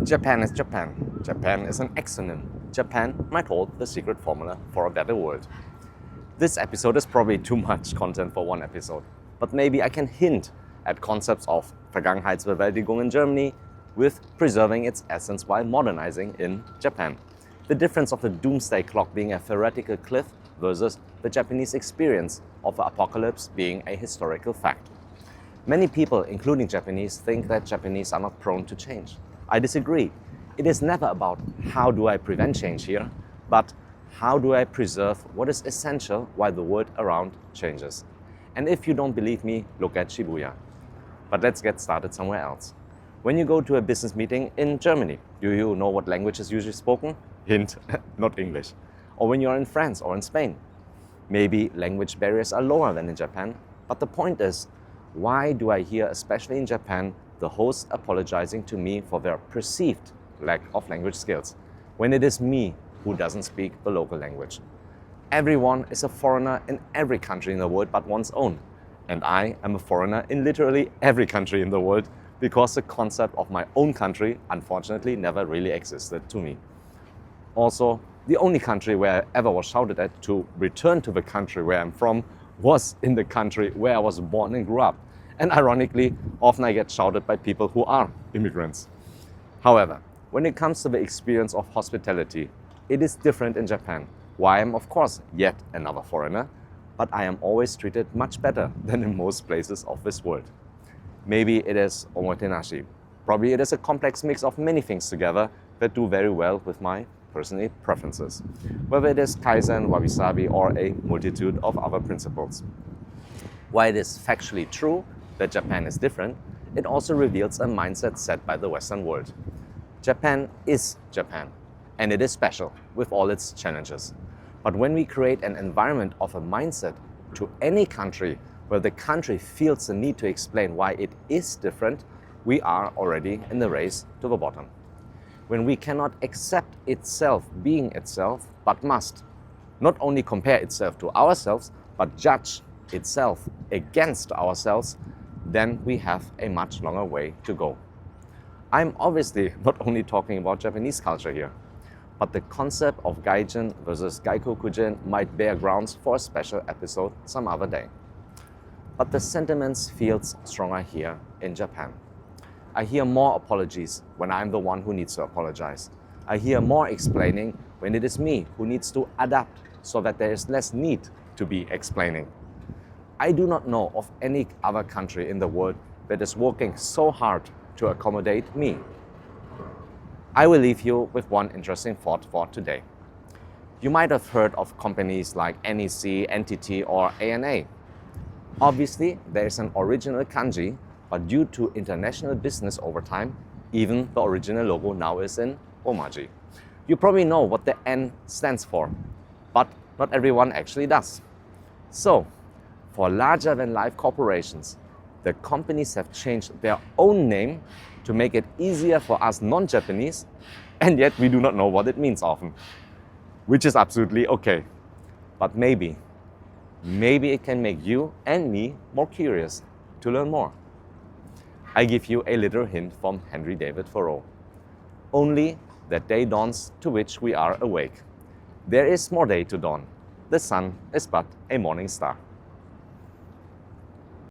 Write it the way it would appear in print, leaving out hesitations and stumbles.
Japan is Japan. Japan is an exonym. Japan might hold the secret formula for a better world. This episode is probably too much content for one episode, but maybe I can hint at concepts of Vergangenheitsbewältigung in Germany with preserving its essence while modernizing in Japan. The difference of the doomsday clock being a theoretical cliff versus the Japanese experience of the apocalypse being a historical fact. Many people, including Japanese, think that Japanese are not prone to change. I disagree. It is never about how do I prevent change here, but how do I preserve what is essential while the world around changes. And if you don't believe me, look at Shibuya. But let's get started somewhere else. When you go to a business meeting in Germany, do you know what language is usually spoken? Hint, not English. Or when you're in France or in Spain. Maybe language barriers are lower than in Japan, but the point is, why do I hear, especially in Japan, the hosts apologizing to me for their perceived lack of language skills, when it is me who doesn't speak the local language? Everyone is a foreigner in every country in the world but one's own. And I am a foreigner in literally every country in the world because the concept of my own country, unfortunately, never really existed to me. Also, the only country where I ever was shouted at to return to the country where I'm from was in the country where I was born and grew up. And ironically, often I get shouted by people who are immigrants. However, when it comes to the experience of hospitality, it is different in Japan. Why I am, of course, yet another foreigner, but I am always treated much better than in most places of this world. Maybe it is omotenashi. Probably it is a complex mix of many things together that do very well with my personal preferences, whether it is kaizen, wabi-sabi, or a multitude of other principles. While it is factually true that Japan is different, it also reveals a mindset set by the Western world. Japan is Japan, and it is special with all its challenges. But when we create an environment of a mindset to any country where the country feels the need to explain why it is different, we are already in the race to the bottom. When we cannot accept itself being itself, but must not only compare itself to ourselves, but judge itself against ourselves, then we have a much longer way to go. I'm obviously not only talking about Japanese culture here, but the concept of gaijin versus gaikokujin might bear grounds for a special episode some other day. But the sentiments feels stronger here in Japan. I hear more apologies when I'm the one who needs to apologize. I hear more explaining when it is me who needs to adapt so that there is less need to be explaining. I do not know of any other country in the world that is working so hard to accommodate me. I will leave you with one interesting thought for today. You might have heard of companies like NEC, NTT, or ANA. Obviously, there is an original kanji, but due to international business over time, even the original logo now is in Romaji. You probably know what the N stands for, but not everyone actually does. So, for larger-than-life corporations, the companies have changed their own name to make it easier for us non-Japanese, and yet we do not know what it means often, which is absolutely okay. But maybe it can make you and me more curious to learn more. I give you a little hint from Henry David Thoreau. Only that day dawns to which we are awake. There is more day to dawn. The sun is but a morning star.